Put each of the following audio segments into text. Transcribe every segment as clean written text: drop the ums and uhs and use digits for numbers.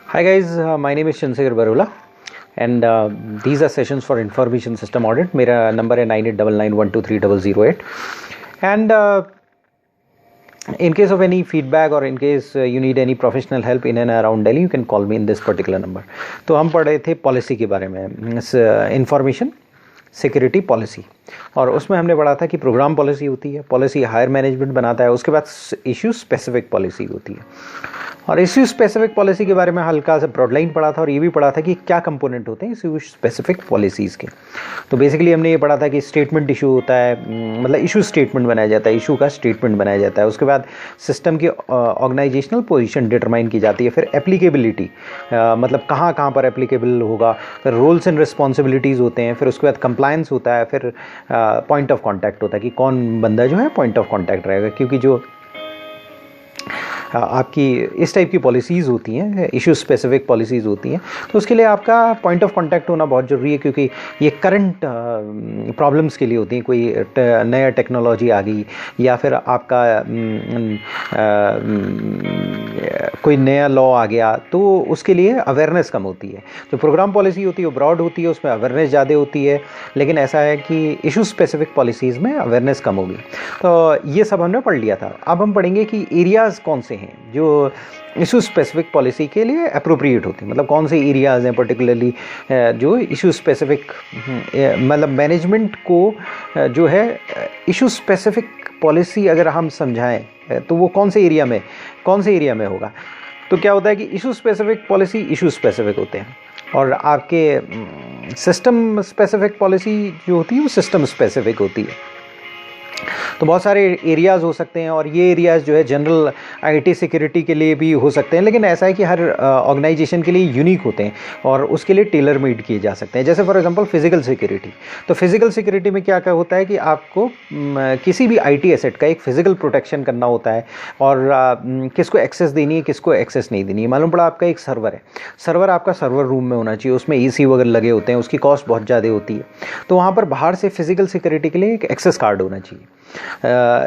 Hi guys, my name is Chandrasekhar Barola and these are sessions for information system audit. मेरा number है 9899123008 and in case of any feedback or in case you need any professional help in and around Delhi, you can call me in this particular number. तो हम पढ़ रहे थे policy के बारे में, इंफॉर्मेशन सिक्योरिटी पॉलिसी, और उसमें हमने पढ़ा था कि प्रोग्राम पॉलिसी होती है, पॉलिसी हायर मैनेजमेंट बनाता है, उसके बाद इशू स्पेसिफिक पॉलिसी होती है। और इशू स्पेसिफिक पॉलिसी के बारे में हल्का सा ब्रॉड लाइन पढ़ा था और ये भी पढ़ा था कि क्या कंपोनेंट होते हैं इशू स्पेसिफिक पॉलिसीज़ के। तो बेसिकली हमने ये पढ़ा था कि स्टेटमेंट इशू होता है, मतलब इशू स्टेटमेंट बनाया जाता है, इशू का स्टेटमेंट बनाया जाता है, उसके बाद सिस्टम की ऑर्गेनाइजेशनल पोजीशन डिटरमाइन की जाती है, फिर एप्लीकेबिलिटी मतलब कहाँ कहाँ पर एप्लीकेबल होगा, फिर रोल्स एंड रिस्पॉन्सिबिलिटीज़ होते हैं, फिर उसके बाद कंप्लायंस होता है, फिर पॉइंट ऑफ कॉन्टैक्ट होता है कि कौन बंदा जो है पॉइंट ऑफ कॉन्टैक्ट रहेगा, क्योंकि जो आपकी इस टाइप की पॉलिसीज़ होती हैं, इशू स्पेसिफिक पॉलिसीज़ होती हैं, तो उसके लिए आपका पॉइंट ऑफ कांटेक्ट होना बहुत ज़रूरी है, क्योंकि ये करंट प्रॉब्लम्स के लिए होती हैं। कोई नया टेक्नोलॉजी आ गई या फिर आपका कोई नया लॉ आ गया, तो उसके लिए अवेयरनेस कम होती है। जो प्रोग्राम पॉलिसी होती है वो ब्रॉड होती है, उसमें अवेयरनेस ज़्यादा होती है, लेकिन ऐसा है कि इशू स्पेसिफिक पॉलिसीज़ में अवेयरनेस कम होगी। तो ये सब हमने पढ़ लिया था। अब हम पढ़ेंगे कि एरियाज़ कौन से हैं जो इशू स्पेसिफिक पॉलिसी के लिए अप्रोप्रिएट होते हैं, मतलब कौन से एरियाज़ हैं पर्टिकुलरली जो इशू स्पेसिफिक, मतलब मैनेजमेंट को जो है इशू स्पेसिफिक पॉलिसी अगर हम समझाएं तो वो कौन से एरिया में होगा। तो क्या होता है कि issue specific policy issue specific होते हैं, और आपके सिस्टम स्पेसिफिक पॉलिसी जो होती है वो सिस्टम स्पेसिफिक होती है। तो बहुत सारे एरियाज़ हो सकते हैं, और ये एरियाज़ जो है जनरल आईटी सिक्योरिटी के लिए भी हो सकते हैं, लेकिन ऐसा है कि हर ऑर्गेनाइजेशन के लिए यूनिक होते हैं और उसके लिए टेलर मेड किए जा सकते हैं। जैसे फॉर एग्जांपल फिजिकल सिक्योरिटी, तो फिजिकल सिक्योरिटी में क्या होता है कि आपको किसी भी आईटी एसेट का एक फिजिकल प्रोटेक्शन करना होता है, और किसको एक्सेस देनी है, किसको एक्सेस नहीं देनी है। मालूम पड़ा आपका एक सर्वर है, सर्वर आपका सर्वर रूम में होना चाहिए, उसमें एसी वगैरह लगे होते हैं, उसकी कॉस्ट बहुत ज़्यादा होती है, तो वहाँ पर बाहर से फिजिकल सिक्योरिटी के लिए एक एक्सेस कार्ड होना चाहिए।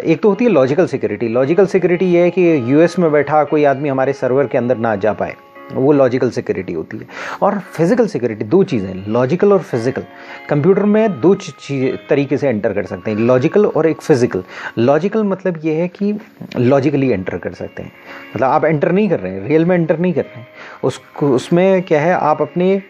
एक तो होती है लॉजिकल सिक्योरिटी। लॉजिकल सिक्योरिटी ये है कि यूएस में बैठा कोई आदमी हमारे सर्वर के अंदर ना जा पाए, वो लॉजिकल सिक्योरिटी होती है। और फिजिकल सिक्योरिटी, दो चीज़ें, लॉजिकल और फिजिकल। कंप्यूटर में दो तरीके से एंटर कर सकते हैं, लॉजिकल और एक फिजिकल। लॉजिकल मतलब ये है कि लॉजिकली एंटर कर सकते हैं, मतलब आप एंटर नहीं कर रहे हैं, रियल में एंटर नहीं कर रहे हैं, उसमें क्या है, आप अपने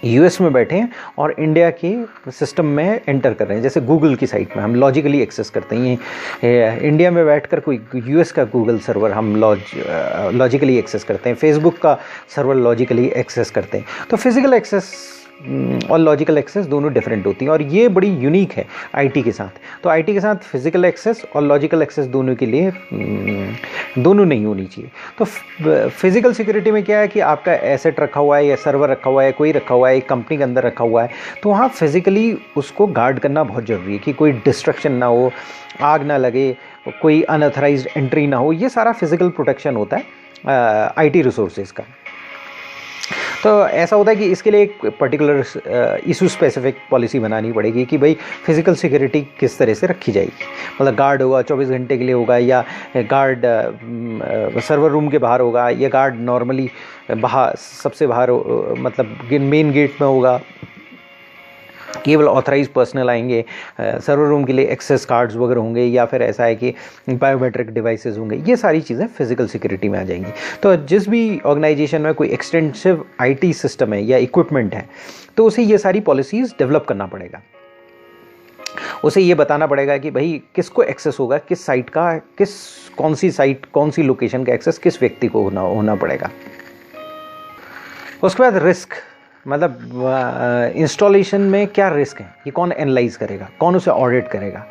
यूएस में बैठे हैं और इंडिया के सिस्टम में एंटर कर रहे हैं। जैसे गूगल की साइट में हम लॉजिकली एक्सेस करते हैं, इंडिया में बैठकर कोई यूएस का गूगल सर्वर हम लॉजिकली एक्सेस करते हैं, फेसबुक का सर्वर लॉजिकली एक्सेस करते हैं। तो फिजिकल एक्सेस और लॉजिकल एक्सेस दोनों डिफरेंट होती हैं, और ये बड़ी यूनिक है आईटी के साथ। तो आईटी के साथ फिजिकल एक्सेस और लॉजिकल एक्सेस दोनों के लिए दोनों नहीं होनी चाहिए। तो फिजिकल सिक्योरिटी में क्या है कि आपका एसेट रखा हुआ है या सर्वर रखा हुआ है, कोई रखा हुआ है, एक कंपनी के अंदर रखा हुआ है, तो वहाँ फिजिकली उसको गार्ड करना बहुत ज़रूरी है कि कोई डिस्ट्रक्शन ना हो, आग ना लगे, कोई अनऑथराइज्ड एंट्री ना हो। ये सारा फिजिकल प्रोटेक्शन होता है आईटी रिसोर्सेज का। तो ऐसा होता है कि इसके लिए एक पर्टिकुलर इशू स्पेसिफिक पॉलिसी बनानी पड़ेगी कि भाई फिजिकल सिक्योरिटी किस तरह से रखी जाएगी, मतलब गार्ड होगा 24 घंटे के लिए होगा, या गार्ड सर्वर रूम के बाहर होगा, या गार्ड नॉर्मली बाहर सबसे बाहर मतलब मेन गेट में होगा, केवल ऑथराइज पर्सनल आएंगे, सर्वर रूम के लिए एक्सेस कार्ड्स वगैरह होंगे, या फिर ऐसा है कि बायोमेट्रिक डिवाइसेस होंगे। ये सारी चीज़ें फिजिकल सिक्योरिटी में आ जाएंगी। तो जिस भी ऑर्गेनाइजेशन में कोई एक्सटेंसिव आईटी सिस्टम है या इक्विपमेंट है, तो उसे ये सारी पॉलिसीज़ डेवलप करना पड़ेगा। उसे ये बताना पड़ेगा कि भाई किसको एक्सेस होगा, किस साइट का, कौन सी साइट, कौन सी लोकेशन का एक्सेस किस व्यक्ति को होना पड़ेगा। उसके बाद रिस्क, मतलब इंस्टॉलेशन में क्या रिस्क है, ये कौन एनालाइज करेगा, कौन उसे ऑडिट करेगा,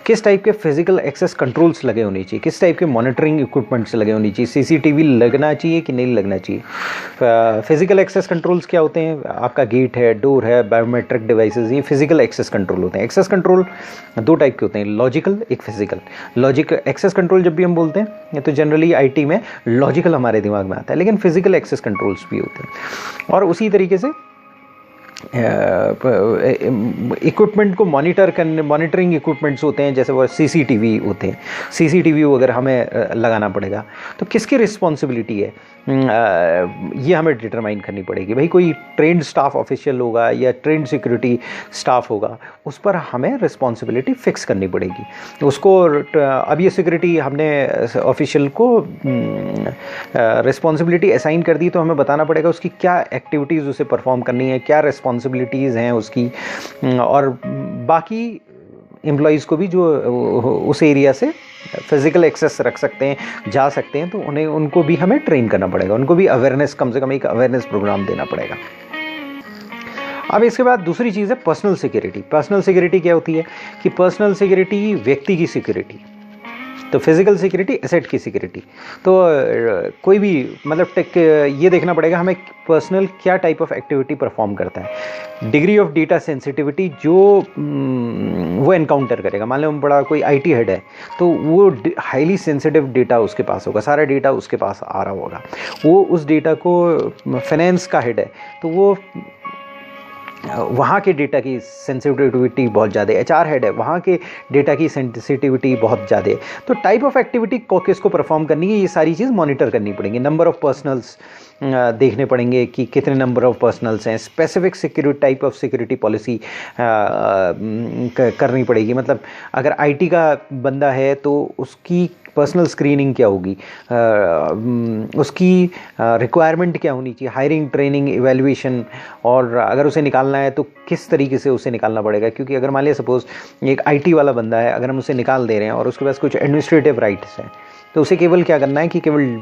किस टाइप के फिजिकल एक्सेस कंट्रोल्स लगे होने चाहिए, किस टाइप के मॉनिटरिंग इक्विपमेंट्स लगे होने चाहिए, सीसीटीवी लगना चाहिए कि नहीं लगना चाहिए। फिजिकल एक्सेस कंट्रोल्स क्या होते हैं, आपका गेट है, डोर है, बायोमेट्रिक डिवाइसेस, ये फिजिकल एक्सेस कंट्रोल होते हैं। एक्सेस कंट्रोल दो टाइप के होते हैं, लॉजिकल, एक फिजिकल। लॉजिक एक्सेस कंट्रोल जब भी हम बोलते हैं तो जनरली आईटी में लॉजिकल हमारे दिमाग में आता है, लेकिन फिजिकल एक्सेस कंट्रोल्स भी होते हैं। और उसी तरीके से इक्विपमेंट को मॉनिटर करने, मॉनिटरिंग इक्विपमेंट्स होते हैं, जैसे वो सीसीटीवी होते हैं, सीसीटीवी वगैरह हमें लगाना पड़ेगा। तो किसकी रिस्पॉन्सिबिलिटी है ये हमें डिटरमाइन करनी पड़ेगी। भाई कोई ट्रेंड स्टाफ ऑफिशियल होगा या ट्रेंड सिक्योरिटी स्टाफ होगा, उस पर हमें रिस्पॉन्सिबिलिटी फिक्स करनी पड़ेगी उसको। अब ये सिक्योरिटी हमने ऑफिशियल को रिस्पॉन्सिबिलिटी असाइन कर दी, तो हमें बताना पड़ेगा उसकी क्या एक्टिविटीज़ उसे परफॉर्म करनी है, क्या रिस्पॉन्सिबिलिटीज़ हैं उसकी, और बाकी एम्प्लॉयज़ को भी जो उस एरिया से फिज़िकल एक्सेस रख सकते हैं, जा सकते हैं, तो उनको भी हमें ट्रेन करना पड़ेगा, उनको भी अवेयरनेस, कम से कम एक अवेयरनेस प्रोग्राम देना पड़ेगा। अब इसके बाद दूसरी चीज़ है पर्सनल सिक्योरिटी। पर्सनल सिक्योरिटी क्या होती है कि पर्सनल सिक्योरिटी व्यक्ति की सिक्योरिटी, तो फिजिकल सिक्योरिटी एसेट की सिक्योरिटी। तो कोई भी मतलब ये देखना पड़ेगा हमें पर्सनल क्या टाइप ऑफ एक्टिविटी परफॉर्म करता है, डिग्री ऑफ डेटा सेंसिटिविटी जो वो एनकाउंटर करेगा। मान लो बड़ा कोई आईटी हेड है, तो वो हाईली सेंसिटिव डेटा उसके पास होगा, सारा डेटा उसके पास आ रहा होगा। वो उस डेटा को, फाइनेंस का हेड है तो वो वहाँ के डेटा की सेंसिटिविटी बहुत ज़्यादा है, एचआर हेड है वहाँ के डेटा की सेंसिटिविटी बहुत ज़्यादा है। तो टाइप ऑफ एक्टिविटी को किसको परफॉर्म करनी है, ये सारी चीज़ मॉनिटर करनी पड़ेंगी। नंबर ऑफ पर्सनल्स देखने पड़ेंगे कि कितने नंबर ऑफ पर्सनल्स हैं। Specific security, type of security policy करनी पड़ेगी। मतलब अगर आईटी का बंदा है तो उसकी पर्सनल स्क्रीनिंग क्या होगी, उसकी रिक्वायरमेंट क्या होनी चाहिए, हायरिंग, ट्रेनिंग, इवैल्यूएशन, और अगर उसे निकालना है तो किस तरीके से उसे निकालना पड़ेगा। क्योंकि अगर मान लिया सपोज़ एक आईटी वाला बंदा है, अगर हम उसे निकाल दे रहे हैं और उसके पास कुछ एडमिनिस्ट्रेटिव राइट्स हैं, तो उसे केवल क्या करना है कि केवल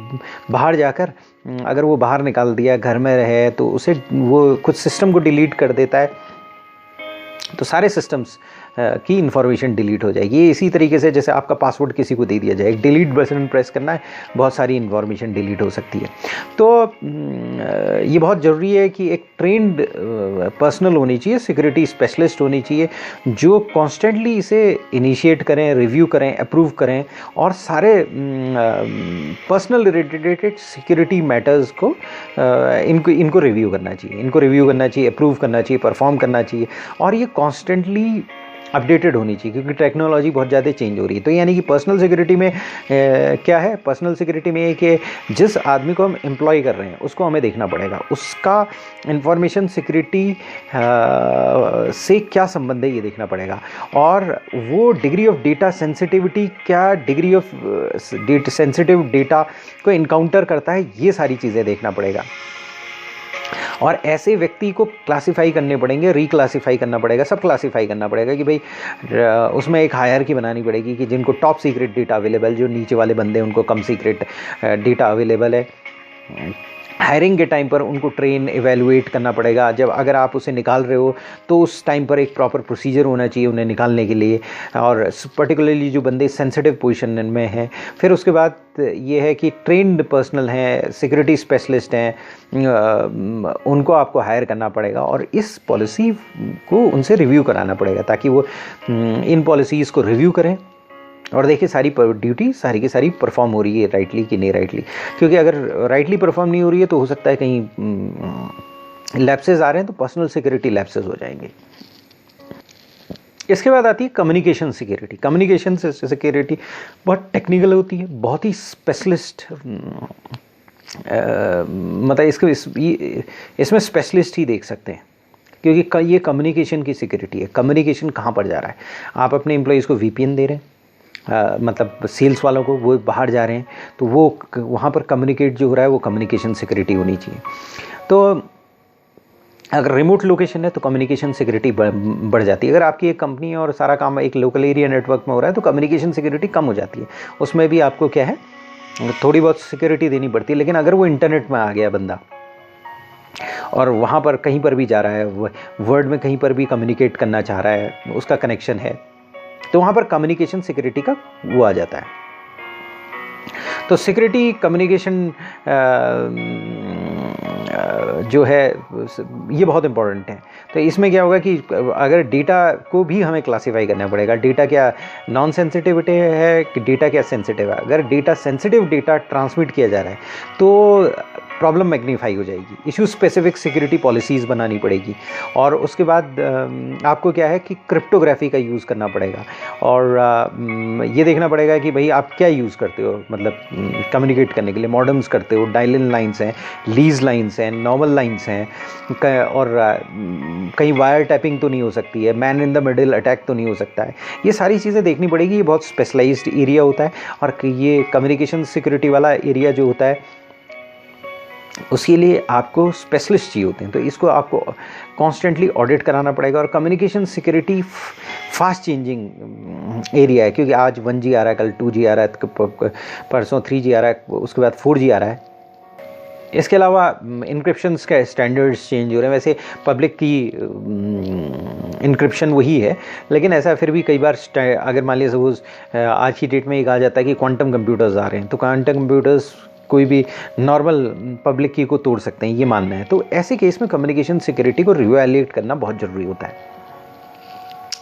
बाहर जाकर, अगर वो बाहर निकाल दिया, घर में रहे, तो उसे वो कुछ सिस्टम को डिलीट कर देता है, तो सारे सिस्टम्स की इन्फॉर्मेशन डिलीट हो जाएगी। ये इसी तरीके से जैसे आपका पासवर्ड किसी को दे दिया जाए, डिलीट बटन प्रेस करना है, बहुत सारी इन्फॉर्मेशन डिलीट हो सकती है। तो ये बहुत ज़रूरी है कि एक ट्रेंड पर्सनल होनी चाहिए, सिक्योरिटी स्पेशलिस्ट होनी चाहिए, जो कॉन्स्टेंटली इसे इनिशिएट करें, रिव्यू करें, अप्रूव करें, और सारे पर्सनल रिलेटेड सिक्योरिटी मैटर्स को इनको रिव्यू करना चाहिए, अप्रूव करना चाहिए, परफॉर्म करना चाहिए, और ये कॉन्स्टेंटली अपडेटेड होनी चाहिए, क्योंकि टेक्नोलॉजी बहुत ज़्यादा चेंज हो रही है। तो यानी कि पर्सनल सिक्योरिटी में क्या है, पर्सनल सिक्योरिटी में है कि जिस आदमी को हम एम्प्लॉय कर रहे हैं उसको हमें देखना पड़ेगा उसका इंफॉर्मेशन सिक्योरिटी से क्या संबंध है, ये देखना पड़ेगा। और वो डिग्री ऑफ डेटा सेंसिटिविटी, क्या डिग्री ऑफ सेंसिटिव डेटा को इनकाउंटर करता है, ये सारी चीज़ें देखना पड़ेगा। और ऐसे व्यक्ति को क्लासिफाई करने पड़ेंगे, रिक्लासिफाई करना पड़ेगा, सब क्लासिफाई करना पड़ेगा कि भाई उसमें एक हायरार्की बनानी पड़ेगी कि जिनको टॉप सीक्रेट डेटा अवेलेबल, जो नीचे वाले बंदे उनको कम सीक्रेट डेटा अवेलेबल है। हायरिंग के टाइम पर उनको ट्रेन, एवेलुएट करना पड़ेगा। जब अगर आप उसे निकाल रहे हो तो उस टाइम पर एक प्रॉपर प्रोसीजर होना चाहिए उन्हें निकालने के लिए, और पर्टिकुलरली जो बंदे सेंसिटिव पोजीशन में हैं। फिर उसके बाद ये है कि ट्रेंड पर्सनल हैं, सिक्योरिटी स्पेशलिस्ट हैं, उनको आपको हायर करना पड़ेगा, और इस पॉलिसी को उनसे रिव्यू कराना पड़ेगा ताकि वो इन पॉलिसीज़ को रिव्यू करें और देखिए सारी ड्यूटी सारी की सारी परफॉर्म हो रही है राइटली कि नहीं राइटली। क्योंकि अगर राइटली परफॉर्म नहीं हो रही है तो हो सकता है कहीं लैप्सेस आ रहे हैं, तो पर्सनल सिक्योरिटी लैप्सेस हो जाएंगे। इसके बाद आती है कम्युनिकेशन सिक्योरिटी। कम्युनिकेशन सिक्योरिटी बहुत टेक्निकल होती है, बहुत ही स्पेशलिस्ट, मतलब इसमें स्पेशलिस्ट ही देख सकते हैं, क्योंकि ये कम्युनिकेशन की सिक्योरिटी है। कम्युनिकेशन कहाँ पर जा रहा है, आप अपने एम्प्लॉयज़ को VPN दे रहे हैं, मतलब सेल्स वालों को, वो बाहर जा रहे हैं, तो वो वहाँ पर कम्युनिकेट जो हो रहा है वो कम्युनिकेशन सिक्योरिटी होनी चाहिए। तो अगर रिमोट लोकेशन है तो कम्युनिकेशन सिक्योरिटी बढ़ जाती है। अगर आपकी एक कंपनी है और सारा काम एक लोकल एरिया नेटवर्क में हो रहा है तो कम्युनिकेशन सिक्योरिटी कम हो जाती है, उसमें भी आपको क्या है थोड़ी बहुत सिक्योरिटी देनी पड़ती है। लेकिन अगर वो इंटरनेट में आ गया बंदा और वहाँ पर कहीं पर भी जा रहा है, वर्ल्ड में कहीं पर भी कम्युनिकेट करना चाह रहा है, उसका कनेक्शन है, तो वहाँ पर कम्युनिकेशन सिक्योरिटी का वो आ जाता है। तो सिक्योरिटी कम्युनिकेशन जो है ये बहुत इंपॉर्टेंट है। तो इसमें क्या होगा कि अगर डेटा को भी हमें क्लासिफाई करना पड़ेगा, डेटा क्या नॉन सेंसिटिविटी है कि डेटा क्या सेंसिटिव है। अगर डेटा सेंसिटिव डेटा ट्रांसमिट किया जा रहा है तो प्रॉब्लम मैग्नीफाई हो जाएगी, इशू स्पेसिफिक सिक्योरिटी पॉलिसीज़ बनानी पड़ेगी, और उसके बाद आपको क्या है कि क्रिप्टोग्राफी का यूज़ करना पड़ेगा, और ये देखना पड़ेगा कि भाई आप क्या यूज़ करते हो, मतलब कम्युनिकेट करने के लिए मॉडेम्स करते हो, डायल इन लाइन्स हैं, लीज लाइन्स हैं, नॉर्मल लाइन्स हैं, और कहीं वायर टैपिंग तो नहीं हो सकती है, man in the middle attack तो नहीं हो सकता है। ये सारी चीज़ें देखनी पड़ेगी। ये बहुत स्पेशलाइज्ड एरिया होता है, और ये कम्युनिकेशन सिक्योरिटी वाला एरिया जो होता है उसके लिए आपको स्पेशलिस्ट चाहिए होते हैं, तो इसको आपको कॉन्स्टेंटली ऑडिट कराना पड़ेगा। और communication security fast changing area है, क्योंकि आज 1G आ रहा है, कल 2G आ रहा है, परसों 3G आ रहा है, उसके बाद 4G आ रहा है। इसके अलावा इंक्रिप्शंस का स्टैंडर्ड्स चेंज हो रहे हैं। वैसे पब्लिक की इंक्रिप्शन वही है, लेकिन ऐसा फिर भी कई बार अगर मान लीजिए सपोज आज की डेट में ये कहा जाता है कि क्वांटम कंप्यूटर्स आ रहे हैं, तो क्वांटम कंप्यूटर्स कोई भी नॉर्मल पब्लिक की को तोड़ सकते हैं, ये मानना है। तो ऐसे केस में कम्युनिकेशन सिक्योरिटी को रिवैल्यूएट करना बहुत ज़रूरी होता है।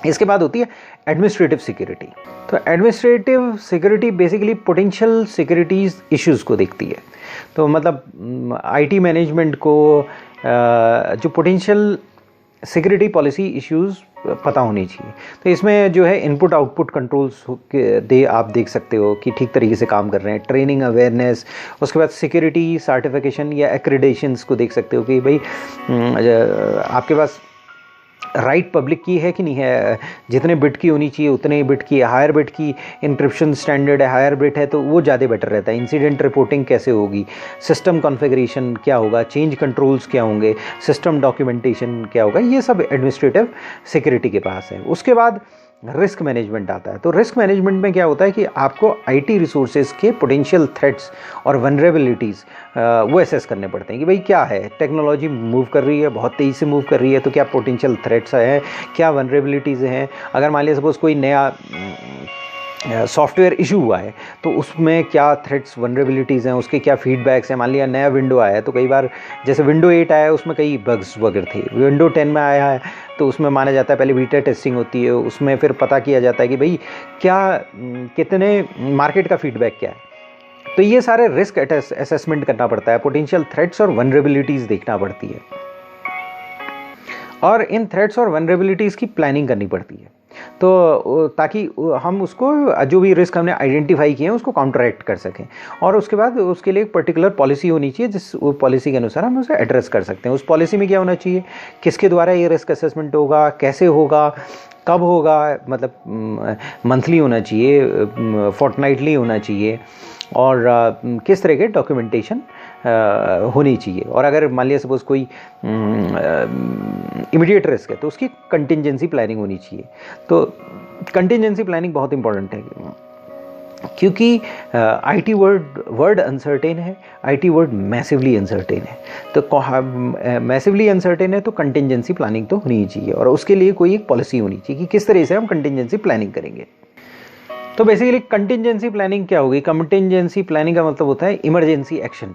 इसके बाद होती है एडमिनिस्ट्रेटिव सिक्योरिटी। तो administrative security basically potential securities issues को देखती है। तो मतलब आईटी मैनेजमेंट को जो पोटेंशियल सिक्योरिटी पॉलिसी इश्यूज़ पता होनी चाहिए। तो इसमें जो है इनपुट आउटपुट कंट्रोल्स आप देख सकते हो कि ठीक तरीके से काम कर रहे हैं, ट्रेनिंग अवेयरनेस, उसके बाद सिक्योरिटी सर्टिफिकेशन या एक्रेडिटेशंस को देख सकते हो कि भाई आपके पास राइट पब्लिक की है कि नहीं है, जितने बिट की होनी चाहिए उतने बिट की, हायर बिट की इंक्रिप्शन स्टैंडर्ड है, हायर बिट है तो वो ज़्यादा बेटर रहता है। इंसिडेंट रिपोर्टिंग कैसे होगी, सिस्टम कॉन्फ़िगरेशन क्या होगा, चेंज कंट्रोल्स क्या होंगे, सिस्टम डॉक्यूमेंटेशन क्या होगा, ये सब एडमिनिस्ट्रेटिव सिक्योरिटी के पास है। उसके बाद रिस्क मैनेजमेंट आता है। तो रिस्क मैनेजमेंट में क्या होता है कि आपको आईटी रिसोर्सेज के पोटेंशियल थ्रेट्स और वनरेबिलिटीज़ वो असेस करने पड़ते हैं कि भाई क्या है, टेक्नोलॉजी मूव कर रही है, बहुत तेज़ी से मूव कर रही है, तो क्या पोटेंशियल थ्रेट्स हैं, क्या वनरेबिलिटीज़ हैं। अगर मान लिया सपोज़ कोई नया सॉफ्टवेयर इशू हुआ है तो उसमें क्या थ्रेट्स वनरेबिलिटीज़ हैं, उसके क्या फीडबैक्स हैं। मान लिया नया विंडो आया है तो कई बार जैसे विंडो 8 आया है उसमें कई बग्स वगैरह थे, विंडो 10 में आया है तो उसमें माना जाता है पहले बीटा टेस्टिंग होती है, उसमें फिर पता किया जाता है कि भाई क्या कितने मार्केट का फीडबैक क्या है। तो ये सारे रिस्क असेसमेंट करना पड़ता है, पोटेंशियल थ्रेट्स और वनरेबिलिटीज़ देखना पड़ती है, और इन थ्रेट्स और वनरेबिलिटीज़ की प्लानिंग करनी पड़ती है, तो ताकि हम उसको जो भी रिस्क हमने आइडेंटिफाई किए हैं उसको काउंटरएक्ट कर सकें। और उसके बाद उसके लिए एक पर्टिकुलर पॉलिसी होनी चाहिए, जिस पॉलिसी के अनुसार हम उसे एड्रेस कर सकते हैं। उस पॉलिसी में क्या होना चाहिए, किसके द्वारा ये रिस्क असेसमेंट होगा, कैसे होगा, कब होगा, मतलब मंथली होना चाहिए, फोर्टनाइटली होना चाहिए, और किस तरह के डॉक्यूमेंटेशन होनी चाहिए। और अगर मान लिया सपोज़ कोई इमीडिएट रिस्क है तो उसकी कंटिजेंसी प्लानिंग होनी चाहिए। तो कंटिजेंसी प्लानिंग बहुत इंपॉर्टेंट है, क्योंकि आईटी वर्ड अनसर्टेन है, आईटी वर्ड मैसिवली अनसर्टेन है। तो मैसिवली अनसर्टेन है तो कंटिजेंसी प्लानिंग तो होनी ही चाहिए, और उसके लिए कोई एक पॉलिसी होनी चाहिए कि किस तरह से हम कंटिजेंसी प्लानिंग करेंगे। तो बेसिकली कंटिजेंसी प्लानिंग क्या होगी, कंटिजेंसी प्लानिंग का मतलब होता है इमरजेंसी एक्शन।